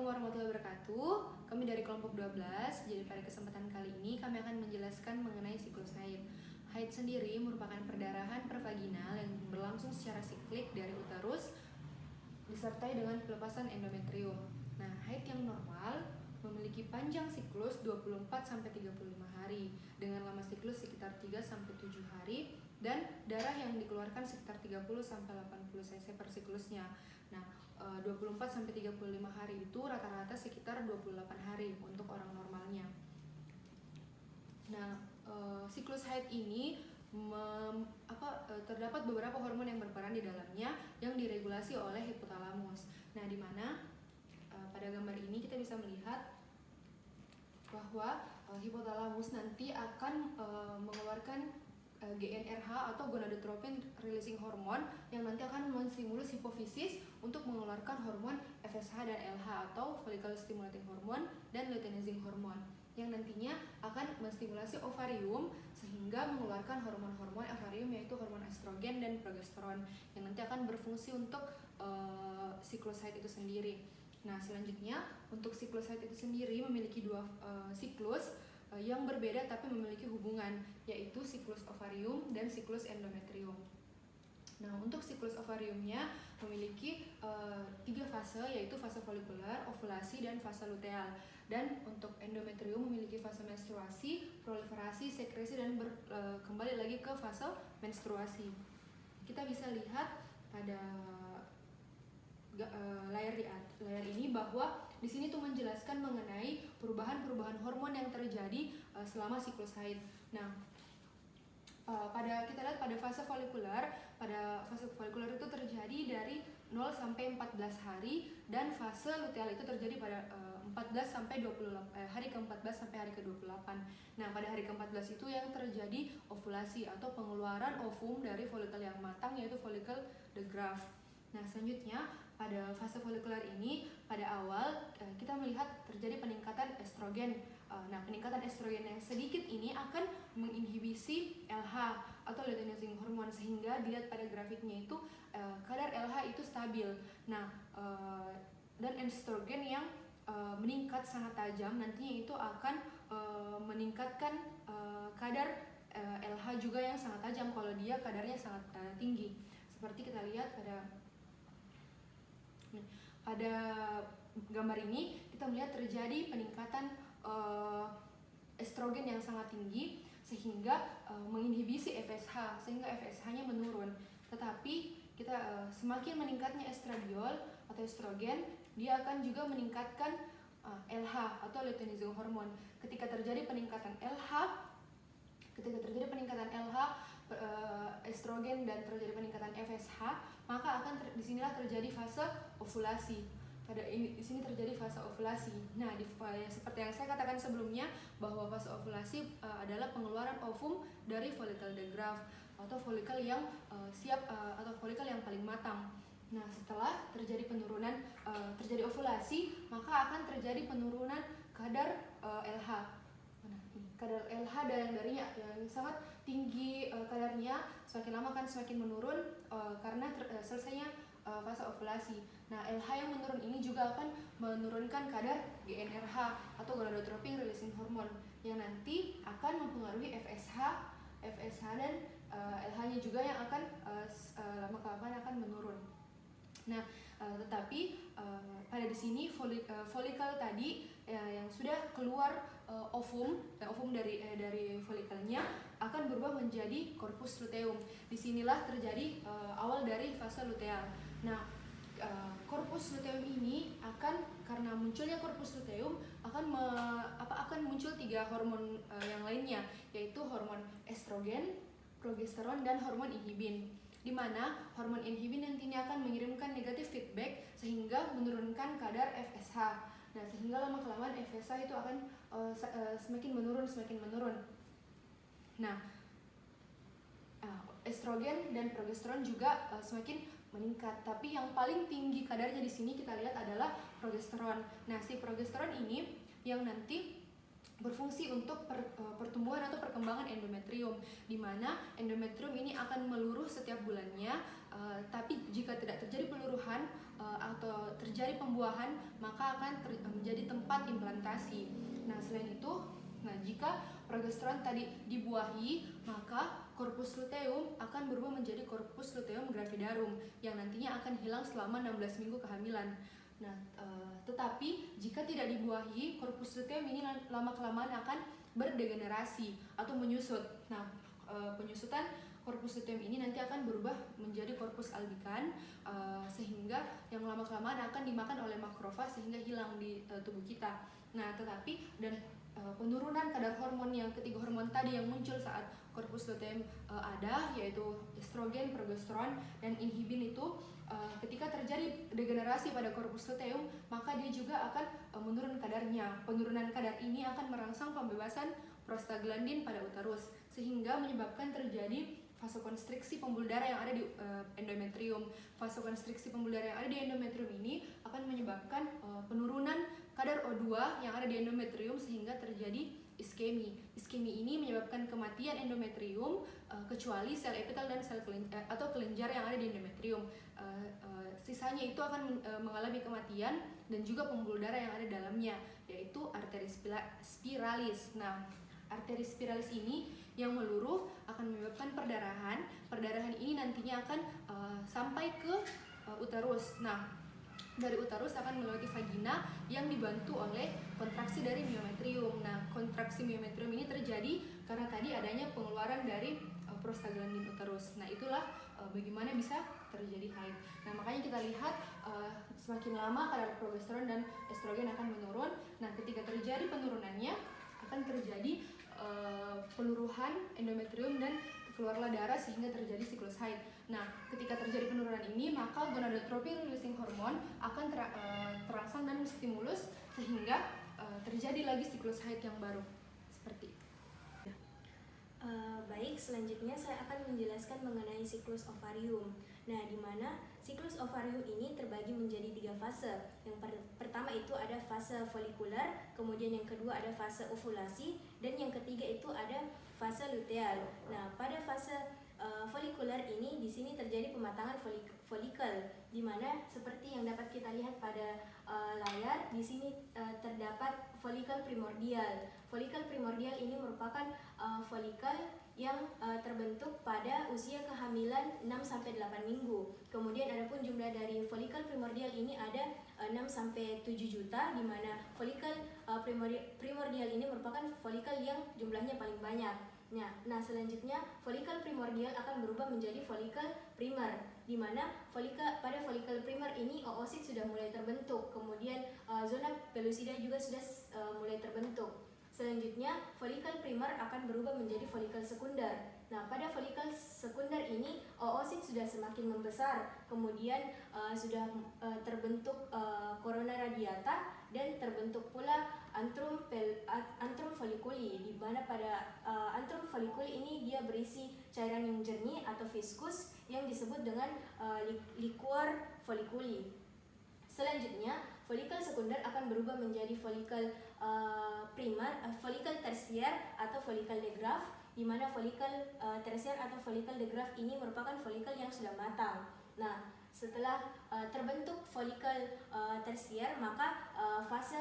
Assalamualaikum warahmatullahi wabarakatuh. Kami dari kelompok 12. Jadi pada kesempatan kali ini kami akan menjelaskan mengenai siklus haid. Haid sendiri merupakan perdarahan pervaginal yang berlangsung secara siklik dari uterus disertai dengan pelepasan endometrium. Nah, haid yang normal memiliki panjang siklus 24-35 hari dengan lama siklus sekitar 3-7 hari dan darah yang dikeluarkan sekitar 30-80 cc per siklusnya. Nah, 24-35 hari itu rata-rata sekitar 28 hari untuk orang normalnya. Nah, siklus haid ini terdapat beberapa hormon yang berperan di dalamnya yang diregulasi oleh hipotalamus. Nah, di mana pada gambar ini kita bisa melihat bahwa hipotalamus nanti akan mengeluarkan GnRH atau gonadotropin releasing hormone yang nanti akan menstimulus hipofisis untuk mengeluarkan hormon FSH dan LH atau follicle stimulating hormone dan luteinizing hormone yang nantinya akan menstimulasi ovarium sehingga mengeluarkan hormon-hormon ovarium yaitu hormon estrogen dan progesteron yang nanti akan berfungsi untuk siklus haid itu sendiri. Nah, selanjutnya untuk siklus haid itu sendiri memiliki dua siklus yang berbeda tapi memiliki hubungan, yaitu siklus ovarium dan siklus endometrium. Nah, untuk siklus ovariumnya memiliki 3 fase, yaitu fase folikular, ovulasi, dan fase luteal. Dan untuk endometrium memiliki fase menstruasi, proliferasi, sekresi, dan kembali lagi ke fase menstruasi. Kita bisa lihat pada layar ini bahwa di sini tuh menjelaskan mengenai perubahan hormon yang terjadi selama siklus haid. Nah, kita lihat pada fase folikular itu terjadi dari 0 sampai 14 hari dan fase luteal itu terjadi pada 14 sampai 28 hari ke-14 sampai hari ke-28. Nah, pada hari ke-14 itu yang terjadi ovulasi atau pengeluaran ovum dari folikel yang matang yaitu folikel de Graaff. Nah, selanjutnya pada fase folikular ini pada awal kita melihat terjadi peningkatan estrogen. Nah, peningkatan estrogen yang sedikit ini akan menginhibisi LH atau luteinizing hormone sehingga dilihat pada grafiknya itu kadar LH itu stabil. Nah, dan estrogen yang meningkat sangat tajam nantinya itu akan meningkatkan kadar LH juga yang sangat tajam kalau dia kadarnya sangat tinggi. Seperti kita lihat pada gambar ini kita melihat terjadi peningkatan estrogen yang sangat tinggi sehingga menginhibisi FSH sehingga FSH-nya menurun. Tetapi kita semakin meningkatnya estradiol atau estrogen, dia akan juga meningkatkan LH atau luteinizing hormone. Ketika terjadi peningkatan LH, estrogen dan terjadi peningkatan FSH, maka disinilah terjadi fase ovulasi. Di sini terjadi fase ovulasi. Nah, seperti yang saya katakan sebelumnya bahwa fase ovulasi adalah pengeluaran ovum dari folikel de Graaff atau folikel yang siap atau folikel yang paling matang. Nah, setelah terjadi ovulasi, maka akan terjadi penurunan kadar LH. Kadar LH yang sangat tinggi kadarnya semakin lama akan semakin menurun karena selesainya fase ovulasi. Nah, LH yang menurun ini juga akan menurunkan kadar GnRH atau gonadotropin releasing hormone yang nanti akan mempengaruhi FSH dan LH-nya juga yang akan lama-kelamaan akan menurun. Nah, tetapi pada di sini folikel tadi yang sudah keluar ovum dari folikelnya akan berubah menjadi korpus luteum. Disinilah terjadi awal dari fase luteal. Nah, korpus luteum ini karena munculnya korpus luteum akan muncul 3 hormon yang lainnya, yaitu hormon estrogen, progesteron, dan hormon inhibin. Di mana hormon inhibin nantinya akan mengirimkan negatif feedback sehingga menurunkan kadar FSH. Nah, sehingga lama-kelamaan FSH itu akan semakin menurun. Nah, estrogen dan progesteron juga semakin meningkat. Tapi yang paling tinggi kadarnya di sini kita lihat adalah progesteron. Nah, si progesteron ini yang nanti berfungsi untuk pertumbuhan atau perkembangan endometrium, di mana endometrium ini akan meluruh setiap bulannya, tapi jika tidak terjadi peluruhan atau terjadi pembuahan pembuahan, maka akan menjadi tempat implantasi. Nah, selain itu, jika progesteron tadi dibuahi, maka corpus luteum akan berubah menjadi corpus luteum gravidarum yang nantinya akan hilang selama 16 minggu kehamilan. Nah, tetapi jika tidak dibuahi, corpus luteum ini lama-kelamaan akan berdegenerasi atau menyusut. Nah, penyusutan corpus luteum ini nanti akan berubah menjadi corpus albicans, sehingga yang lama-kelamaan akan dimakan oleh makrofag sehingga hilang di tubuh kita. Nah, tetapi penurunan kadar hormon yang ketiga hormon tadi yang muncul saat corpus luteum ada, yaitu estrogen, progesteron, dan inhibin itu ketika terjadi degenerasi pada corpus luteum, maka dia juga akan menurun kadarnya. Penurunan kadar ini akan merangsang pembebasan prostaglandin pada uterus sehingga menyebabkan terjadi vasokonstriksi pembuluh darah yang ada di endometrium. Vasokonstriksi pembuluh darah yang ada di endometrium ini akan menyebabkan penurunan kadar O2 yang ada di endometrium sehingga terjadi iskemi. Iskemi ini menyebabkan kematian endometrium kecuali sel epitel dan sel atau kelenjar yang ada di endometrium. Sisanya itu akan mengalami kematian dan juga pembuluh darah yang ada di dalamnya, yaitu arteri spiralis. Nah, arteri spiralis ini yang meluruh akan menyebabkan perdarahan. Perdarahan ini nantinya akan sampai ke uterus. Nah, dari uterus akan melewati vagina yang dibantu oleh kontraksi dari miometrium. Nah, kontraksi miometrium ini terjadi karena tadi adanya pengeluaran dari prostaglandin uterus. Nah, itulah bagaimana bisa terjadi haid. Nah, makanya kita lihat semakin lama kadar progesteron dan estrogen akan menurun. Nah, ketika terjadi penurunannya akan terjadi peluruhan endometrium dan keluarlah darah sehingga terjadi siklus haid. Nah, ketika terjadi penurunan ini, maka gonadotropin releasing hormone akan terangsang dan stimulus sehingga terjadi lagi siklus haid yang baru. Seperti itu. Baik, selanjutnya saya akan menjelaskan mengenai siklus ovarium. Nah, di mana siklus ovarium ini terbagi menjadi 3 fase. Yang pertama itu ada fase folikuler, kemudian yang kedua ada fase ovulasi, dan yang ketiga itu ada fase luteal. Nah, pada fase folikuler ini di sini terjadi pematangan folikel, di mana seperti yang dapat kita lihat pada layar di sini terdapat folikel primordial. Folikel primordial ini merupakan folikel yang terbentuk pada usia kehamilan 6-8 minggu. Kemudian adapun jumlah dari folikel primordial ini ada 6-7 juta, di mana folikel primordial ini merupakan folikel yang jumlahnya paling banyak. Nah, selanjutnya folikel primordial akan berubah menjadi folikel primer, di mana pada folikel primer ini oosit sudah mulai terbentuk, kemudian zona pellucida juga sudah mulai terbentuk. Selanjutnya, folikel primer akan berubah menjadi folikel sekunder. Nah, pada folikel sekunder ini oosit sudah semakin membesar, kemudian sudah terbentuk corona radiata dan terbentuk pula antrum folliculi, di mana pada antrum folliculi ini dia berisi cairan yang jernih atau viskus yang disebut dengan liquor folliculi. Selanjutnya, folikel sekunder akan berubah menjadi folikel primer, folikel tersier atau folikel de Graaff, di mana folikel tersier atau folikel de Graaff ini merupakan folikel yang sudah matang. Nah, setelah terbentuk folikel tersier, maka fase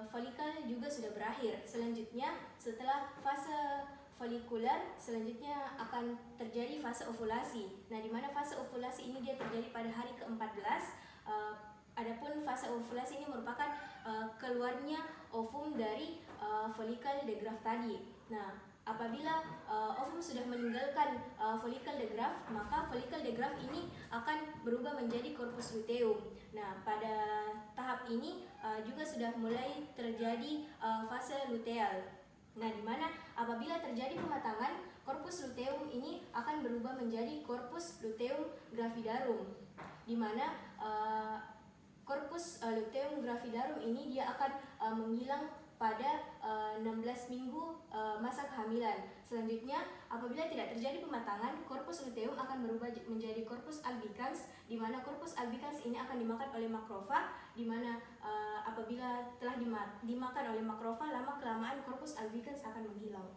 folikel juga sudah berakhir. Selanjutnya, setelah fase folikuler, selanjutnya akan terjadi fase ovulasi. Nah, di mana fase ovulasi ini dia terjadi pada hari ke-14. Adapun fase ovulasi ini merupakan keluarnya ovum dari folikel de Graaff tadi. Nah, apabila ovum sudah meninggalkan folikel de Graaff, maka folikel de Graaff ini akan berubah menjadi corpus luteum. Nah, pada tahap ini juga sudah mulai terjadi fase luteal. Nah, di mana apabila terjadi pematangan, corpus luteum ini akan berubah menjadi corpus luteum gravidarum, di mana corpus luteum gravidarum ini dia akan menghilang pada 16 minggu masa kehamilan. Selanjutnya, apabila tidak terjadi pematangan, corpus luteum akan berubah menjadi corpus albicans, di mana corpus albicans ini akan dimakan oleh makrofag, di mana apabila telah dimakan oleh makrofag, lama-kelamaan corpus albicans akan menghilang.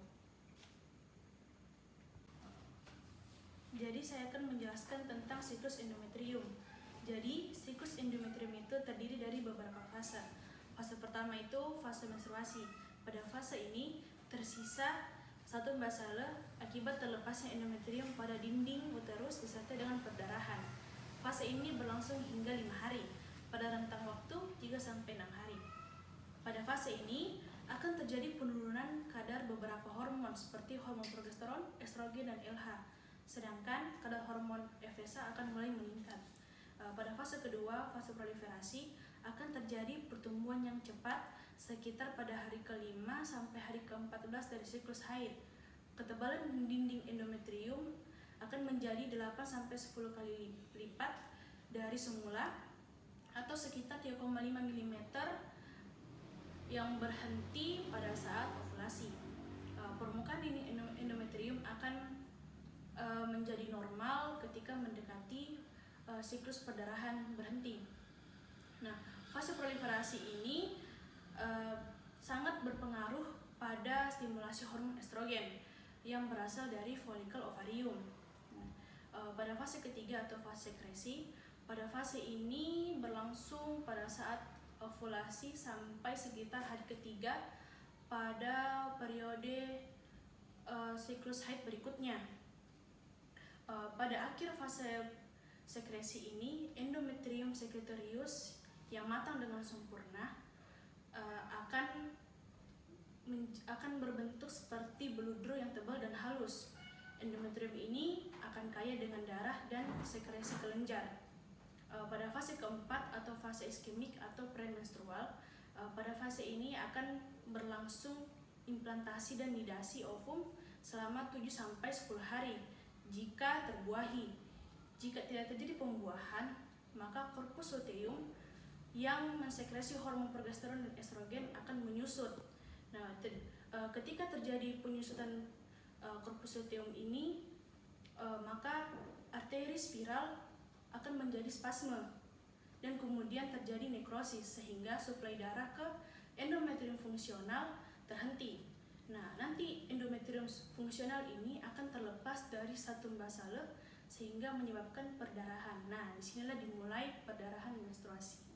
Jadi saya akan menjelaskan tentang siklus endometrium. Jadi, siklus endometrium itu terdiri dari beberapa fase. Fase pertama itu fase menstruasi. Pada fase ini tersisa satu basale akibat terlepasnya endometrium pada dinding uterus disertai dengan perdarahan. Fase ini berlangsung hingga 5 hari, pada rentang waktu 3-6 hari. Pada fase ini akan terjadi penurunan kadar beberapa hormon seperti hormon progesteron, estrogen, dan LH. Sedangkan kadar hormon FSH akan mulai meningkat. Pada fase kedua, fase proliferasi, akan terjadi pertumbuhan yang cepat sekitar pada hari ke-5 sampai hari ke-14 dari siklus haid. Ketebalan dinding endometrium akan menjadi 8-10 kali lipat dari semula atau sekitar 3,5 mm yang berhenti pada saat ovulasi. Permukaan dinding endometrium akan menjadi normal ketika mendekati siklus perdarahan berhenti. Nah, fase proliferasi ini sangat berpengaruh pada stimulasi hormon estrogen yang berasal dari folikel ovarium. Pada fase ketiga atau fase sekresi, pada fase ini berlangsung pada saat ovulasi sampai sekitar hari ketiga pada periode siklus haid berikutnya. Pada akhir fase sekresi ini, endometrium secretorius yang matang dengan sempurna akan berbentuk seperti beludru yang tebal dan halus. Endometrium ini akan kaya dengan darah dan sekresi kelenjar. Pada fase keempat atau fase iskemik atau premenstrual, pada fase ini akan berlangsung implantasi dan nidasi ovum selama 7-10 hari jika terbuahi. Jika tidak terjadi pembuahan, maka korpus luteum yang mensekresi hormon progesteron dan estrogen akan menyusut. Nah, ketika terjadi penyusutan korpus luteum ini, maka arteri spiral akan menjadi spasme dan kemudian terjadi nekrosis sehingga suplai darah ke endometrium fungsional terhenti. Nah, nanti endometrium fungsional ini akan terlepas dari statum basale sehingga menyebabkan perdarahan. Nah, disinilah dimulai perdarahan menstruasi.